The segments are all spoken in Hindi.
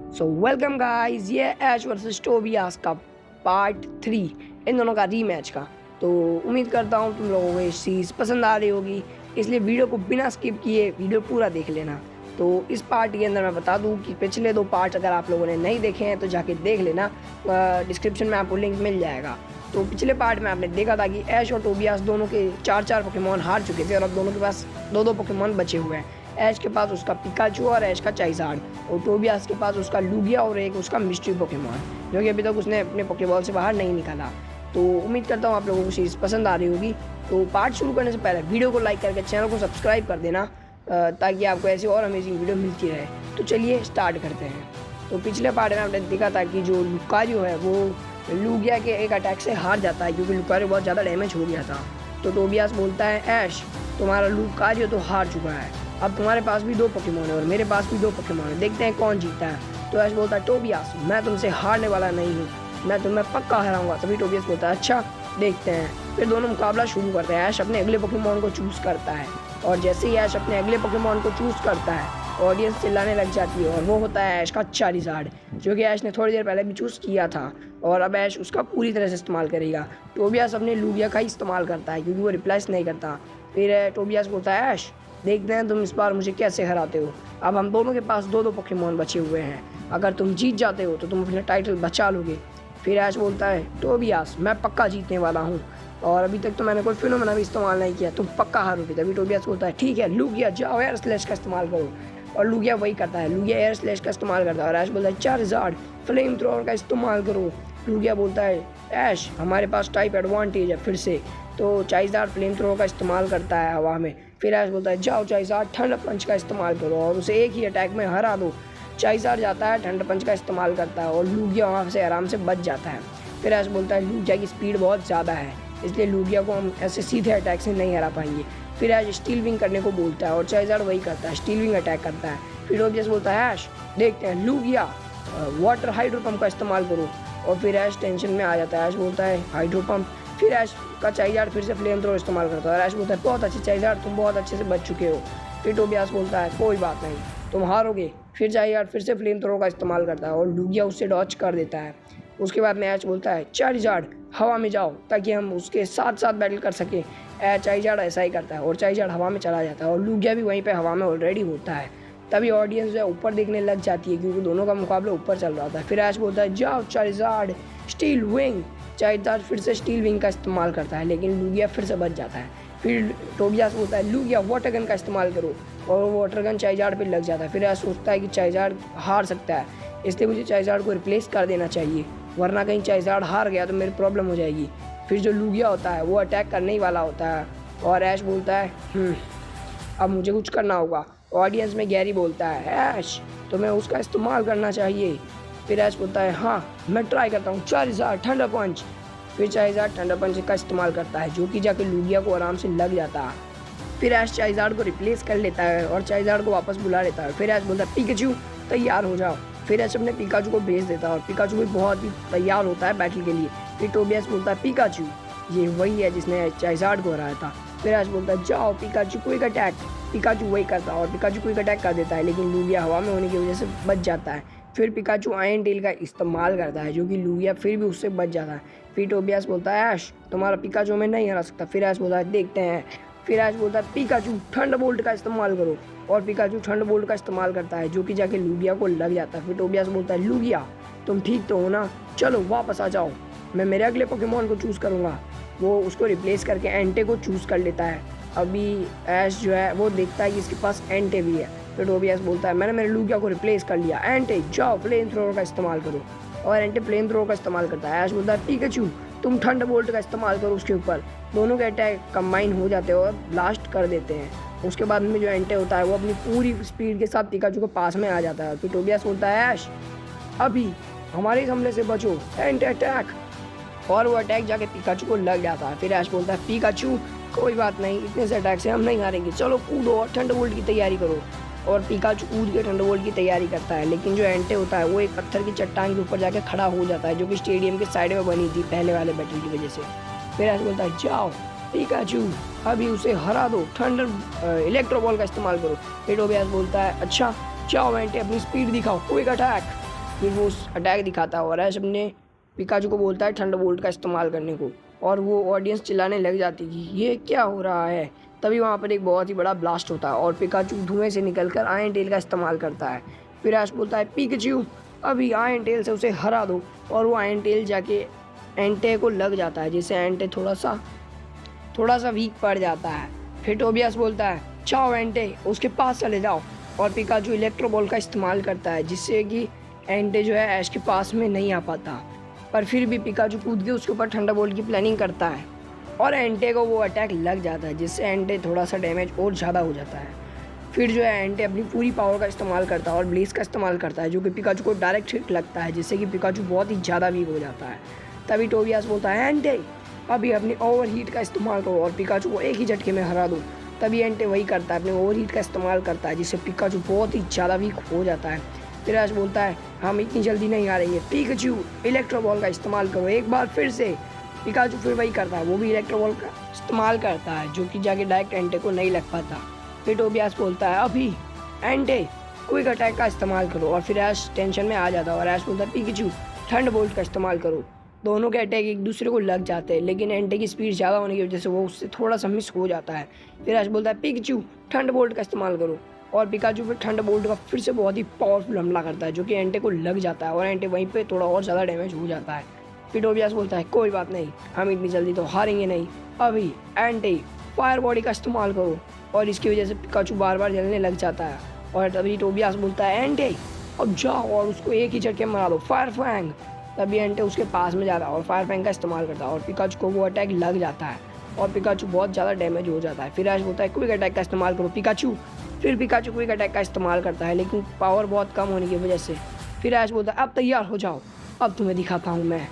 सो वेलकम गाइस, ये ऐश वर्सेस टोबियास का पार्ट 3, इन दोनों का रीमैच का। तो उम्मीद करता हूँ तुम लोगों को ये चीज़ पसंद आ रही होगी, इसलिए वीडियो को बिना स्किप किए वीडियो पूरा देख लेना। तो इस पार्ट के अंदर मैं बता दूँ कि पिछले 2 पार्ट अगर आप लोगों ने नहीं देखे हैं तो जाके देख लेना, डिस्क्रिप्शन में आपको लिंक मिल जाएगा। तो पिछले पार्ट में आपने देखा था कि ऐश और टोबियास दोनों के 4-4 पोकेमॉन हार चुके थे और अब दोनों के पास 2-2 पोकेमॉन बचे हुए हैं। ऐश के पास उसका पिकाचू और ऐश का चाइज़ार्ड, और टोबियास के पास उसका लूगिया और एक उसका मिस्ट्री पोकेमॉन, जो कि अभी तक उसने अपने पोकेबॉल से बाहर नहीं निकाला। तो उम्मीद करता हूँ आप लोगों को चीज़ पसंद आ रही होगी। तो पार्ट शुरू करने से पहले वीडियो को लाइक करके चैनल को सब्सक्राइब कर देना, ताकि आपको ऐसी और अमेजिंग वीडियो मिलती रहे। तो चलिए स्टार्ट करते हैं। तो पिछले पार्ट में आपने देखा था कि जो लुकारियो है वो लूगिया के एक अटैक से हार जाता है, क्योंकि लुकारियो बहुत ज़्यादा डैमेज हो गया था। तो टोबियास बोलता है, ऐश तुम्हारा लुकारियो तो हार चुका है, अब तुम्हारे पास भी 2 पोकेमॉन है और मेरे पास भी 2 पोकेमॉन है, देखते हैं कौन जीतता है। तो ऐश बोलता है, टोबियास मैं तुमसे हारने वाला नहीं हूँ, मैं तुम्हें पक्का हराऊंगा। तभी टोबियास बोलता है, अच्छा देखते हैं। फिर दोनों मुकाबला शुरू करते हैं। ऐश अपने अगले पोकेमॉन को चूज़ करता है, और जैसे ही ऐश अपने अगले पोकेमॉन को चूज़ करता है ऑडियंस चिल्लाने लग जाती है, और वो होता है ऐश का चारिज़ार्ड, जो कि ऐश ने थोड़ी देर पहले भी चूज़ किया था, और अब ऐश उसका पूरी तरह से इस्तेमाल करेगा। टोबियास अपने लूगिया का ही इस्तेमाल करता है, क्योंकि वो रिप्लेस नहीं करता। फिर टोबियास बोलता है, ऐश देखते हैं तुम इस बार मुझे कैसे हराते हो। अब हम दोनों के पास 2-2 पोकेमॉन बचे हुए हैं, अगर तुम जीत जाते हो तो तुम अपना टाइटल बचा लोगे। फिर ऐश बोलता है, टोबियास मैं पक्का जीतने वाला हूँ, और अभी तक तो मैंने कोई फिनोमेना भी इस्तेमाल नहीं किया, तुम पक्का हारोगे। तभी टोबियास बोलता है, ठीक है लूगिया जाओ एयर स्लैश का इस्तेमाल करो, और लूगिया वही करता है, लूगिया एयर स्लैश का इस्तेमाल करता है। और ऐश बोलता है, चार्जार्ड फ्लेम थ्रोअर का इस्तेमाल करो। लूगिया बोलता है, ऐश हमारे पास टाइप एडवांटेज है फिर से। तो चाइज़ार्ड फ्लेम थ्रोअर का इस्तेमाल करता है हवा में। फिर ऐश बोलता है, जाओ चाइज़ार्ड ठंड पंच का इस्तेमाल करो और उसे एक ही अटैक में हरा दो। चाइज़ार्ड जाता है, ठंड पंच का इस्तेमाल करता है, और लूगिया वहाँ से आराम से बच जाता है। फिर ऐश बोलता है, लूगिया की स्पीड बहुत ज़्यादा है, इसलिए लूगिया को हम ऐसे सीधे अटैक से नहीं हरा पाएंगे। फिर ऐश स्टील विंग करने को बोलता है, और चाइज़ार्ड वही करता है, स्टील विंग अटैक करता है। फिर टोबियास बोलता है, ऐश देखते हैं लूगिया वाटर हाइड्रो पंप का इस्तेमाल करो, और फिर ऐश टेंशन में आ जाता है। ऐश बोलता है, हाइड्रो पंप। फिर ऐश का चाइज़ार्ड फिर से फ्लेम थ्रो इस्तेमाल करता है, और ऐश बोलता है, बहुत अच्छी चाइज़ार्ड, तुम बहुत अच्छे से बच चुके हो। फिर टोबियास बोलता है, कोई बात नहीं, तुम हारोगे। फिर चाइज़ार्ड फिर से फ्लेम थ्रो का इस्तेमाल करता है, और लूगिया उससे डॉच कर देता है। उसके बाद में ऐश बोलता है, चाइज़ार्ड हवा में जाओ ताकि हम उसके साथ साथ बैटल कर सकें। चाइज़ार्ड ऐसा ही करता है, और चाइज़ार्ड हवा में चला जाता है, और लूगिया भी वहीं पे हवा में ऑलरेडी होता है। तभी ऑडियंस जो है ऊपर देखने लग जाती है, क्योंकि दोनों का मुकाबला ऊपर चल रहा था। फिर ऐश बोलता है, जाओ चाइज़ार्ड स्टील विंग। चाइज़ार्ड फिर से स्टील विंग का इस्तेमाल करता है, लेकिन लूगिया फिर से बच जाता है। फिर टोबियास बोलता है, लूगिया वाटर गन का इस्तेमाल करो, और वो वाटर गन चाइज़ार्ड पे लग जाता है। फिर ऐश सोचता है कि चाइज़ार्ड हार सकता है, इसलिए मुझे चाइज़ार्ड को रिप्लेस कर देना चाहिए, वरना कहीं चाइज़ार्ड हार गया तो मेरी प्रॉब्लम हो जाएगी। फिर जो लूगिया होता है वो अटैक करने ही वाला होता है, और ऐश बोलता है, अब मुझे कुछ करना होगा। ऑडियंस में गैरी बोलता है, ऐश तुम्हें उसका इस्तेमाल करना चाहिए। फिर ऐश बोलता है, हाँ मैं ट्राई करता हूँ, चाइज़ार्ड ठंडा पंच। फिर चाइज़ार्ड ठंडा पंच का इस्तेमाल करता है, जो कि जाके लूगिया को आराम से लग जाता है। फिर ऐश चाइज़ार्ड को रिप्लेस कर लेता है और चाइज़ार्ड को वापस बुला लेता है। फिर ऐश बोलता है, पिकाचू तैयार हो जाओ। फिर ऐश अपने पिकाचू को भेज देता है, और पिकाचू भी बहुत ही तैयार होता है बैटल के लिए। फिर टोबियास बोलता है, पिकाचू ये वही है जिसने चाइज़ार्ड को हराया था। फिर ऐश बोलता है, जाओ पिकाचू क्विक अटैक। पिकाचू वही करता है, और पिकाचू क्विक अटैक कर देता है, लेकिन लूगिया हवा में होने की वजह से बच जाता है। फिर पिकाचू आयरन टेल का इस्तेमाल करता है, जो कि लूगिया फिर भी उससे बच जाता है। फिर टोबियास बोलता है, ऐश तुम्हारा पिकाचू में नहीं हरा सकता। फिर ऐश बोलता है, देखते हैं। फिर ऐश बोलता है, पिकाचू ठंड बोल्ट का इस्तेमाल करो, और पिकाचू ठंड बोल्ट का इस्तेमाल करता है, जो कि जाके लूगिया को लग जाता है। फिर टोबियास बोलता है, लूगिया तुम ठीक तो हो ना, चलो वापस आ जाओ, मैं मेरे अगले पोकेमॉन को चूज़ करूँगा। वो उसको रिप्लेस करके एंटे को चूज़ कर लेता है। अभी ऐश जो है वो देखता है कि इसके पास एंटे भी है। फिर टोबियास बोलता है, मैंने मेरे लूगिया को रिप्लेस कर लिया, एंटे जाओ फ्लेम थ्रोअर का इस्तेमाल करो, और एंटे फ्लेम थ्रोअर का इस्तेमाल करता है। ऐश बोलता है, पिकाचू तुम ठंड बोल्ट का इस्तेमाल करो उसके ऊपर। दोनों के अटैक कंबाइन हो जाते हैं और ब्लास्ट कर देते हैं। उसके बाद में जो एंटे होता है वो अपनी पूरी स्पीड के साथ पिकाचू के पास में आ जाता है। फिर टोबियास बोलता है, ऐश अभी हमारे इस हमले से बचो, एंटे अटैक, और वो अटैक जाके पिकाचू को लग जाता है। फिर ऐश बोलता है, पिकाचू कोई बात नहीं, इतने से अटैक से हम नहीं हारेंगे, चलो कूदो और ठंड बोल्ट की तैयारी करो। और पिकाचू कूद के ठंड बोल्ट की तैयारी करता है, लेकिन जो एंटे होता है वो एक पत्थर की चट्टान के ऊपर जाके खड़ा हो जाता है, जो कि स्टेडियम के साइड में बनी थी पहले वाले बैटल की वजह से। फिर ऐश बोलता है, जाओ पिकाचू अभी उसे हरा दो, थंडर इलेक्ट्रो बॉल का इस्तेमाल करो। फिर टोबियास बोलता है, अच्छा जाओ एंटे अपनी स्पीड दिखाओ, क्विक अटैक। फिर वो उस अटैक दिखाता है और ऐश अपने पिकाचू को बोलता है थंडरबोल्ट का इस्तेमाल करने को, और वो ऑडियंस चिल्लाने लग जाती है कि ये क्या हो रहा है। तभी वहाँ पर एक बहुत ही बड़ा ब्लास्ट होता है और पिकाचू धुएं से निकलकर आयरन टेल का इस्तेमाल करता है। फिर ऐश बोलता है पिकाचू अभी आयरन टेल से उसे हरा दो, और वो आयरन टेल जाके एंटे को लग जाता है, जिससे एंटे थोड़ा सा वीक पड़ जाता है। फिर टोबियास बोलता है जाओ एंटे उसके पास चले जाओ, और पिकाचू इलेक्ट्रो बॉल का इस्तेमाल करता है जिससे कि एंटे जो है ऐश के पास में नहीं आ पाता। पर फिर भी पिकाचू कूद के उसके ऊपर थंडरबोल्ट की प्लानिंग करता है और एंटे को वो अटैक लग जाता है, जिससे एंटे थोड़ा सा डैमेज और ज़्यादा हो जाता है। फिर जो है एंटे अपनी पूरी पावर का इस्तेमाल करता है और ब्लेज का इस्तेमाल करता है, जो कि पिकाचू को डायरेक्ट हिट लगता है, जिससे कि पिकाचू बहुत ही ज़्यादा वीक हो जाता है। तभी टोबियास बोलता है एंटे अभी अपनी ओवर हीट का इस्तेमाल करो और पिकाचू को एक ही झटके में हरा दो। तभी एंटे वही करता है, अपने ओवर हीट का इस्तेमाल करता है, जिससे पिकाचू बहुत ही ज़्यादा वीक हो जाता है। फिर ऐश बोलता है हम इतनी जल्दी नहीं हारेंगे, पिकाचू इलेक्ट्रो बॉल का इस्तेमाल करो एक बार फिर से। पिकाचू फिर वही करता है, वो भी इलेक्ट्रो बॉल का इस्तेमाल करता है, जो कि जाके डायरेक्ट एंटे को नहीं लग पाता। फिर टोबियास बोलता है अभी एंटे क्विक अटैक का इस्तेमाल करो, और फिर ऐश टेंशन में आ जाता है और ऐश बोलता है पिकाचू थंडरबोल्ट का इस्तेमाल करो। दोनों के अटैक एक दूसरे को लग जाते हैं, लेकिन एंटे की स्पीड ज़्यादा होने की वजह से वो उससे थोड़ा सा मिस हो जाता है। फिर ऐश बोलता है पिकाचू थंडरबोल्ट का इस्तेमाल करो, और पिकाचू फिर थंडरबोल्ट का फिर से बहुत ही पावरफुल हमला करता है, जो कि एंटे को लग जाता है और एंटे वहीं पे थोड़ा और ज़्यादा डैमेज हो जाता है। फिर टोबियास बोलता है कोई बात नहीं, हम इतनी जल्दी तो हारेंगे नहीं, अभी एंटे फायर बॉडी का इस्तेमाल करो, और इसकी वजह से पिकाचू बार बार जलने लग जाता है। और तभी टोबियास बोलता है एंटे अब जाओ और उसको एक ही झटके में मारा दो, फायर फैंग। तभी एंटे उसके पास में जाता है और फायर फैंग का इस्तेमाल करता है, और पिकाचू को वो अटैक लग जाता है और पिकाचू बहुत ज़्यादा डैमेज हो जाता है। फिर ऐश बोलता है क्विक अटैक का इस्तेमाल करो पिकाचू। फिर पिकाचू क्विक अटैक का इस्तेमाल करता है, लेकिन पावर बहुत कम होने की वजह से। फिर ऐश बोलता है अब तैयार हो जाओ, अब तुम्हें दिखाता हूँ मैं।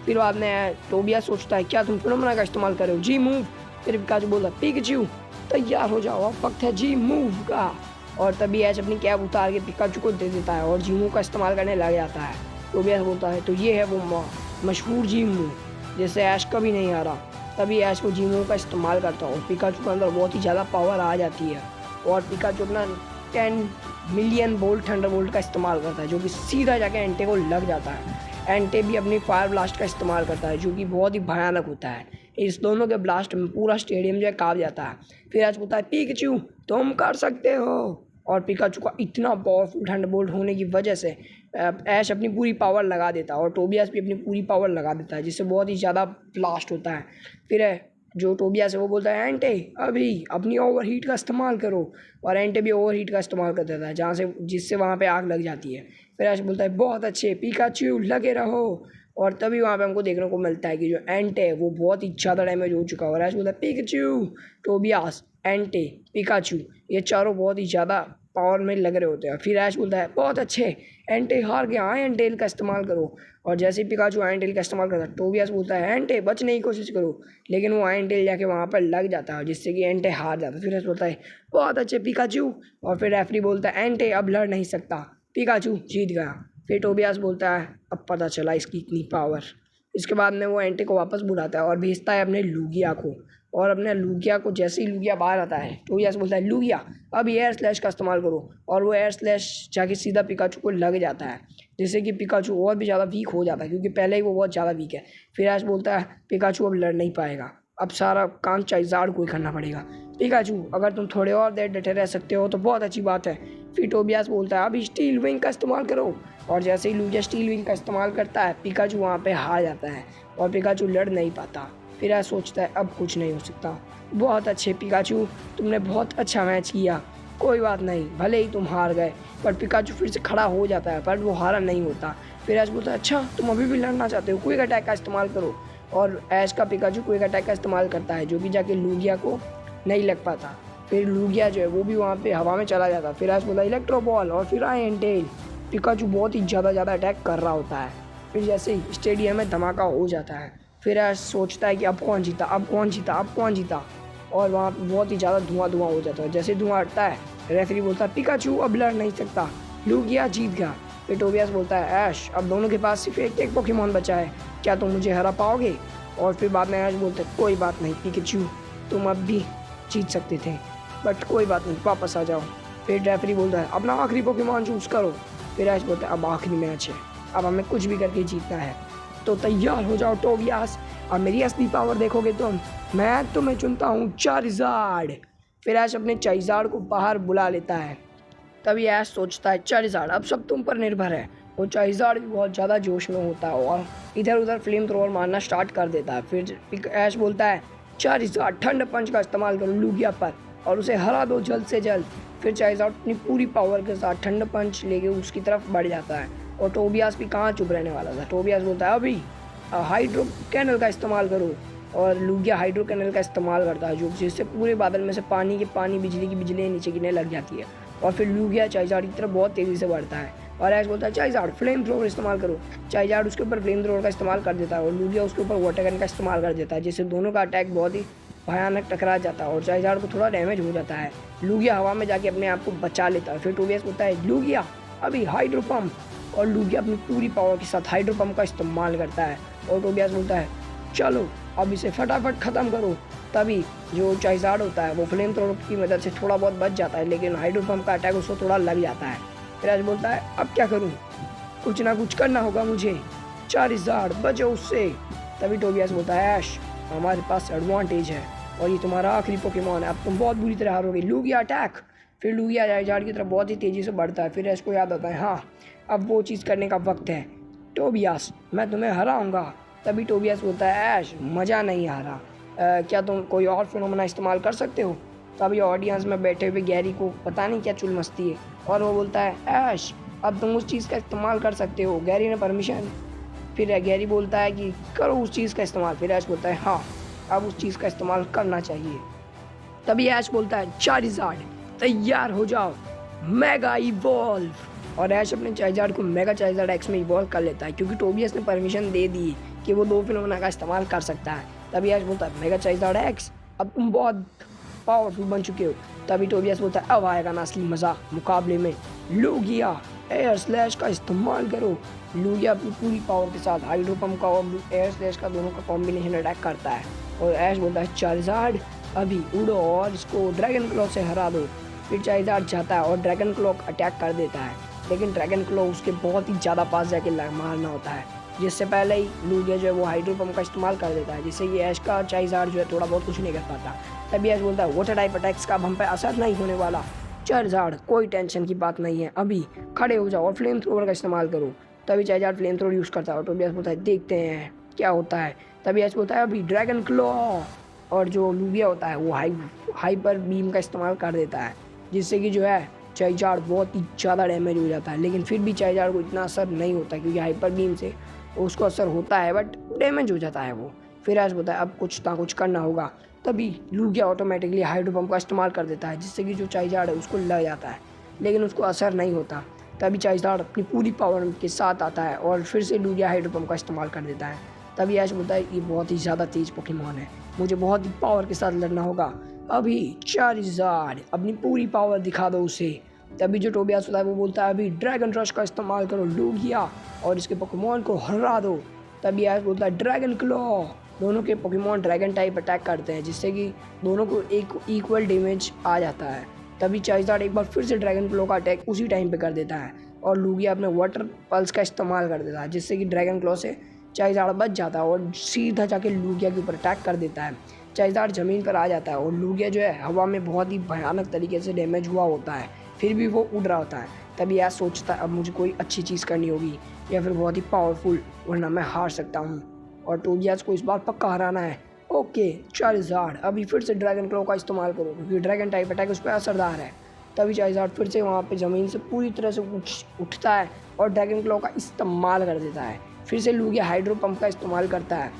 फिर बाद में टोबियास सोचता है क्या तुम फिनोमेना का इस्तेमाल कर रहे हो, जी मूव। फिर पिकाचू बोलता है पिकाचू तैयार हो जाओ, अब वक्त है जी मूव का। और तभी ऐश अपनी कैप उतार के पिकाचू को दे देता है और जी मूव का इस्तेमाल करने लग जाता है। टोबियास बोलता है तो ये है वो मशहूर जी मूव जिससे ऐश कभी नहीं हारा। तभी ऐश को जी मूव का इस्तेमाल करता है और पिकाचू के अंदर बहुत ही ज़्यादा पावर आ जाती है, और पिकाचू अपना 10 मिलियन बोल्ट थंडरबोल्ट का इस्तेमाल करता है, जो कि सीधा जाके एंटे को लग जाता है। एंटे भी अपनी फायर ब्लास्ट का इस्तेमाल करता है, जो कि बहुत ही भयानक होता है। इस दोनों के ब्लास्ट में पूरा स्टेडियम जो है काँप जाता है। फिर ऐश बोलता है पिकाचू तुम कर सकते हो, और पिकाचू का इतना पावरफुल थंडरबोल्ट होने की वजह से ऐश अपनी पूरी पावर लगा देता है और टोबियास भी अपनी पूरी पावर लगा देता है, जिससे बहुत ही ज़्यादा ब्लास्ट होता है। फिर जो टोबियास है वो बोलता है एंटे अभी अपनी ओवर हीट का इस्तेमाल करो, और एंटे भी ओवर हीट का इस्तेमाल कर देता है जहाँ से जिससे वहाँ पे आग लग जाती है। फिर ऐश बोलता है बहुत अच्छे पिकाचू लगे रहो, और तभी वहाँ पे हमको देखने को मिलता है कि जो एंटे है वो बहुत ही ज़्यादा डैमेज हो चुका है। और ऐश बोलता है पिकाचू टोबियास एंटे पिकाचू ये चारों बहुत ही ज़्यादा पावर में लग रहे होते हैं। फिर ऐश बोलता है बहुत अच्छे एंटे हार गया, आयरन टेल का इस्तेमाल करो, और जैसे ही पिकाचू आयरन टेल का इस्तेमाल करता है टोबियास बोलता है एंटे बचने की कोशिश करो, लेकिन वो आयरन टेल जाके वहाँ पर लग जाता है, जिससे कि एंटे हार जाता है। फिर ऐश बोलता है बहुत अच्छे पिकाचू, और फिर रेफरी बोलता है एंटे अब लड़ नहीं सकता, पिकाचू जीत गया। फिर टोबियास बोलता है अब पता चला इसकी इतनी पावर। इसके बाद में वो एंटे को वापस बुलाता है और भेजता है अपने लूगिया को, और अपने लूगिया को जैसे ही लूगिया बाहर आता है टोबियास बोलता है लूगिया अब एयर स्लैश का इस्तेमाल करो, और वो एयर स्लैश जाके सीधा पिकाचू को लग जाता है, जिससे कि पिकाचू और भी ज़्यादा वीक हो जाता है, क्योंकि पहले ही वो बहुत ज़्यादा वीक है। फिर ऐश बोलता है पिकाचू अब लड़ नहीं पाएगा, अब सारा काम चाइज़ार्ड को ही करना पड़ेगा। पिकाचू अगर तुम थोड़े और देर डटे रह सकते हो तो बहुत अच्छी बात है। फिर टोबियास बोलता है अभी स्टील विंग का इस्तेमाल करो, और जैसे ही लूगिया स्टील विंग का इस्तेमाल करता है पिकाचू वहाँ पे हार जाता है और पिकाचू लड़ नहीं पाता। फिर ऐश सोचता है अब कुछ नहीं हो सकता। बहुत अच्छे पिकाचू तुमने बहुत अच्छा मैच किया, कोई बात नहीं भले ही तुम हार गए। पर पिकाचू फिर से खड़ा हो जाता है, पर वो हारा नहीं होता। फिर ऐश बोलता है अच्छा तुम अभी भी लड़ना चाहते हो, क्विक अटैक का इस्तेमाल करो, और ऐश का पिकाचू क्विक अटैक का इस्तेमाल करता है, जो कि जाके लूगिया को नहीं लग पाता। फिर लूगिया जो है वो भी वहाँ पे हवा में चला जाता है। फिर ऐश बोलता है इलेक्ट्रो बॉल, और फिर आयरन टेल। पिकाचू बहुत ही ज़्यादा अटैक कर रहा होता है। फिर जैसे ही स्टेडियम में धमाका हो जाता है, फिर ऐश सोचता है कि अब कौन जीता, अब कौन जीता, अब कौन जीता, और वहाँ पे बहुत ही ज़्यादा धुआं हो जाता है। जैसे धुआं हटता है रेफरी बोलता है पिकाचू अब लड़ नहीं सकता, लूगिया जीत गया। फिर टोबियास बोलता है ऐश अब दोनों के पास सिर्फ एक पोकेमॉन बचा है, क्या तुम मुझे हरा पाओगे? और फिर बाद में ऐश बोलते हैं कोई बात नहीं पिकाचू तुम अब भी जीत सकते थे, बट कोई बात नहीं वापस आ जाओ। फिर रेफरी बोलता है अपना आखिरी पोकेमॉन चूज़ करो। फिर ऐश बोलता है अब आखिरी मैच है। अब हमें कुछ भी करके जीतना है। तो तैयार हो जाओ टोबियास, अब मेरी असली पावर देखोगे तुम। मैं तुम्हें चुनता हूँ चारिज़ार्ड। फिर ऐश अपने चारिज़ार्ड को बाहर बुला लेता है। तभी ऐश सोचता है चारिज़ार्ड अब सब तुम पर निर्भर है। वो चारिज़ार्ड भी बहुत ज़्यादा जोश में होता है और इधर उधर फ्लेम थ्रोवर मारना स्टार्ट कर देता है। फिर ऐश बोलता है चारिज़ार्ड ठंड पंच का इस्तेमाल करो लूगिया पर और उसे हरा दो जल्द से जल्द। फिर चारिज़ार्ड अपनी पूरी पावर के साथ ठंड पंच लेके उसकी तरफ बढ़ जाता है और टोबियास भी कहाँ चुप रहने वाला था। टोबियास बोलता है अभी हाइड्रो कैनल का इस्तेमाल करो और लूगिया हाइड्रो कैनल का इस्तेमाल करता है, जो जिससे पूरे बादल में से पानी बिजली की बिजली नीचे गिरने लग जाती है और फिर लूगिया चारिज़ार्ड की तरफ बहुत तेज़ी से बढ़ता है और ऐश बोलता है चारिज़ार्ड फ्लेम थ्रोवर इस्तेमाल करो। चारिज़ार्ड उसके ऊपर फ्लेम थ्रोवर का इस्तेमाल कर देता है और लूगिया उसके ऊपर वाटर गन का इस्तेमाल कर देता है, जिससे दोनों का अटैक बहुत ही भयानक टकरा जाता है और चारिज़ार्ड को थोड़ा डैमेज हो जाता है। लूगिया हवा में जाके अपने आप को बचा लेता है। फिर टोबियास बोलता है लूगिया अभी हाइड्रो पम्प और लूगिया अपनी पूरी पावर के साथ हाइड्रो पम्प का इस्तेमाल करता है और टोबियास बोलता है चलो अब इसे फटाफट ख़त्म करो। तभी जो चारिज़ार्ड होता है वो फ्लेम थ्रोवर की मदद से थोड़ा बहुत बच जाता है, लेकिन हाइड्रो पम्प का अटैक उसको थोड़ा लग जाता है। फिर ऐश बोलता है अब क्या करूं, कुछ ना कुछ करना होगा मुझे, चारिज़ार्ड बचो उससे। तभी टोबियास बोलता है ऐश हमारे पास एडवांटेज है और ये तुम्हारा आखिरी पोकेमॉन है, अब तुम बहुत बुरी तरह हारोगे। Lugia attack. फिर लूगिया चारिज़ार्ड की तरफ बहुत ही तेज़ी से बढ़ता है। फिर ऐश को याद आता है हाँ अब वो चीज़ करने का वक्त है, टोबियास मैं तुम्हें हराऊंगा। तभी टोबियास बोलता है ऐश मज़ा नहीं आ रहा, क्या तुम कोई और फिनोमेना इस्तेमाल कर सकते हो। तभी ऑडियंस में बैठे हुए गैरी को पता नहीं क्या चुल मस्ती है और वो बोलता है ऐश अब तुम उस चीज़ का इस्तेमाल कर सकते हो, गैरी ने परमिशन। फिर गैरी बोलता है कि करो उस चीज़ का इस्तेमाल। फिर ऐश बोलता है हाँ अब उस चीज़ का इस्तेमाल करना चाहिए। तभी ऐश बोलता है चारिज़ार्ड तैयार हो जाओ, मेगा इवॉल्व। और ऐश अपने चारिज़ार्ड को मेगा चारिज़ार्ड एक्स में इवॉल्व कर लेता है क्योंकि टोबियास ने परमिशन दे दी कि वो 2 फिनोमेना का इस्तेमाल कर सकता है। तभी ऐश बोलता है मेगा चारिज़ार्ड एक्स अब तुम बहुत पावरफुल बन चुके हो। तभी टोबियास बोलता है अब आएगा ना असली मज़ा, मुकाबले में लूगिया एयर स्लैश का इस्तेमाल करो। लूगिया अपनी पूरी पावर के साथ हाइड्रो पम्प का और एयर स्लैश का दोनों का कॉम्बिनेशन अटैक करता है और ऐश बोलता है चारिज़ार्ड अभी उड़ो और इसको ड्रैगन क्लॉ से हरा दो। फिर चारिज़ार्ड जाता है और ड्रैगन क्लॉ अटैक कर देता है, लेकिन ड्रैगन क्लॉ उसके बहुत ही ज़्यादा पास जाके मारना होता है, जिससे पहले ही लूगिया जो है वो हाइड्रो पम्प का इस्तेमाल कर देता है, जिससे ये ऐश का चारिज़ार्ड जो है थोड़ा बहुत कुछ नहीं कर पाता। तभी ऐश बोलता है वाटर टाइप अटैक्स का अब हम पे असर नहीं होने वाला, चारिज़ार्ड कोई टेंशन की बात नहीं है, अभी खड़े हो जाओ और फ्लेम थ्रोवर का इस्तेमाल करो। तभी चारिज़ार्ड फ्लेम थ्रोवर यूज़ करता है और टोबियास बोलता है देखते हैं क्या होता है। तभी ऐश बोलता है अभी ड्रैगन क्लॉ और जो लूगिया होता है वो हाइपर बीम का इस्तेमाल कर देता है, जिससे कि जो है चारिज़ार्ड बहुत ही ज़्यादा डैमेज हो जाता है, लेकिन फिर भी चारिज़ार्ड को इतना असर नहीं होता क्योंकि हाइपर बीम से उसको असर होता है बट डैमेज हो जाता है वो। फिर ऐश बोलता है अब कुछ ना कुछ करना होगा। तभी लूगिया ऑटोमेटिकली हाइड्रो पम्प का इस्तेमाल कर देता है, जिससे कि जो चारिज़ार्ड है उसको लग जाता है, लेकिन उसको असर नहीं होता। तभी चारिज़ार्ड अपनी पूरी पावर के साथ आता है और फिर से लूगिया हाइड्रो पम्प का इस्तेमाल कर देता है। तभी ऐश बोलता है ये बहुत ही ज़्यादा तेज़ पोकेमॉन है, मुझे बहुत ही पावर के साथ लड़ना होगा, अभी चारिज़ार्ड अपनी पूरी पावर दिखा दो उसे। तभी जो टोबियास होता है वो बोलता है अभी ड्रैगन रश का इस्तेमाल करो लूगिया और इसके पोकेमॉन को हरा दो। तभी ऐश बोलता है ड्रैगन क्लॉ। दोनों के पोकेमॉन ड्रैगन टाइप अटैक करते हैं, जिससे कि दोनों को एक इक्वल डैमेज आ जाता है। तभी चारिज़ार्ड एक बार फिर से ड्रैगन क्लॉ का अटैक उसी टाइम पे कर देता है और लूगिया अपने वाटर पल्स का इस्तेमाल कर देता है, जिससे कि ड्रैगन क्लॉ से चारिज़ार्ड बच जाता है और सीधा जाके लूगिया के ऊपर अटैक कर देता है। चारिज़ार्ड ज़मीन पर आ जाता है और लूगिया जो है हवा में बहुत ही भयानक तरीके से डैमेज हुआ होता है, फिर भी वो उड़ रहा होता है। तभी ऐश सोचता है अब मुझे कोई अच्छी चीज़ करनी होगी या फिर बहुत ही पावरफुल, वरना मैं हार सकता हूँ और टोबियास को इस बार पक्का हराना है। ओके चारिज़ार्ड अभी फिर से ड्रैगन क्लॉ का इस्तेमाल करो क्योंकि ड्रैगन टाइप अटैक उस पर असरदार है। तभी चारिज़ार्ड फिर से वहाँ पे ज़मीन से पूरी तरह से उठता है और ड्रैगन क्लॉ का इस्तेमाल कर देता है। फिर से लूगिया हाइड्रो पम्प का इस्तेमाल करता है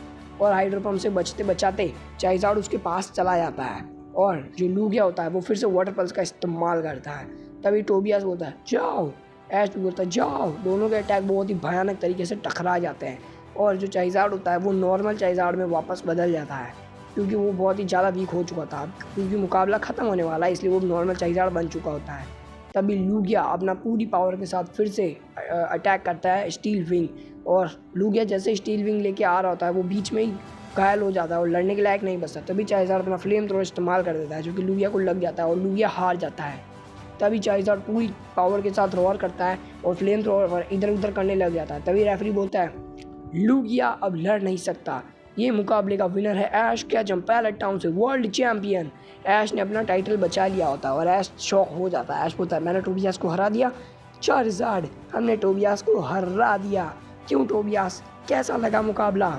और हाइड्रो पम्प से बचते बचाते चारिज़ार्ड उसके पास चला जाता है और जो लूगिया होता है वो फिर से वाटर पल्स का इस्तेमाल करता है। तभी टोबियास बोलता है जाओ, ऐश भी बोलता है जाओ। दोनों के अटैक बहुत ही भयानक तरीके से टकरा जाते हैं और जो चारिज़ार्ड होता है वो नॉर्मल चारिज़ार्ड में वापस बदल जाता है क्योंकि वो बहुत ही ज़्यादा वीक हो चुका था, क्योंकि मुकाबला ख़त्म होने वाला है इसलिए वो नॉर्मल चारिज़ार्ड बन चुका होता है। तभी लूगिया अपना पूरी पावर के साथ फिर से अटैक करता है स्टील विंग और लूगिया जैसे स्टील विंग लेके आ रहा होता है वो बीच में ही घायल हो जाता है और लड़ने के लायक नहीं बचता। तभी चारिज़ार्ड अपना फ्लेम थ्रोवर इस्तेमाल कर देता है जो कि लूगिया को लग जाता है और लूगिया हार जाता है। तभी चार्जर पूरी पावर के साथ रोअर करता है और फ्लेम थ्रोवर इधर उधर करने लग जाता है। तभी रेफरी बोलता है लूगिया अब लड़ नहीं सकता। ये मुकाबले का विनर है ऐश केचम पैलेट टाउन से, वर्ल्ड चैंपियन। ऐश ने अपना टाइटल बचा लिया होता है और ऐश शॉक हो जाता है। ऐश बोलता है मैंने टोबियास को हरा दिया। चार्जार्ड, हमने टोबियास को हरा दिया। क्यों टोबियास, कैसा लगा मुकाबला?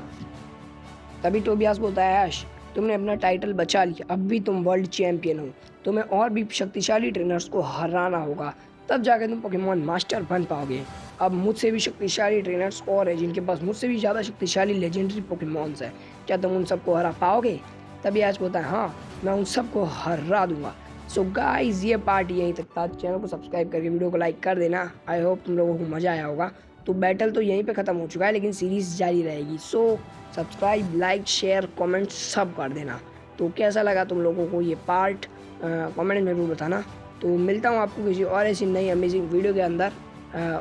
तभी टोबियास बोलता है ऐश तुमने अपना टाइटल बचा लिया, अब भी तुम वर्ल्ड चैंपियन हो, तुम्हें और भी शक्तिशाली ट्रेनर्स को हराना होगा, तब जाकर तुम पोकेमॉन मास्टर बन पाओगे। अब मुझसे भी शक्तिशाली ट्रेनर्स और हैं जिनके पास मुझसे भी ज़्यादा शक्तिशाली लेजेंडरी पोकेमॉन्स हैं, क्या तुम उन सबको हरा पाओगे? तभी ऐश बोलता है हाँ, मैं उन सबको हरा दूंगा। सो गाइस ये पार्ट यहीं तक था। चैनल को सब्सक्राइब करके वीडियो को लाइक कर देना। आई होप तुम लोगों को मज़ा आया होगा। तो बैटल तो यहीं पे ख़त्म हो चुका है लेकिन सीरीज़ जारी रहेगी। So subscribe, like, share, comment सब कर देना। तो कैसा लगा तुम लोगों को ये पार्ट कमेंट में ज़रूर बताना। तो मिलता हूँ आपको किसी और ऐसी नई अमेजिंग वीडियो के अंदर।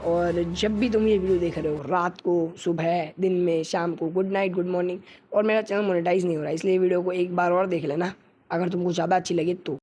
और जब भी तुम ये वीडियो देख रहे हो, रात को, सुबह, दिन में, शाम को, गुड नाइट, गुड मॉर्निंग। और मेरा चैनल मोनेटाइज नहीं हो रहा है, इसलिए वीडियो को एक बार और देख लेना अगर तुमको ज़्यादा अच्छी लगे तो।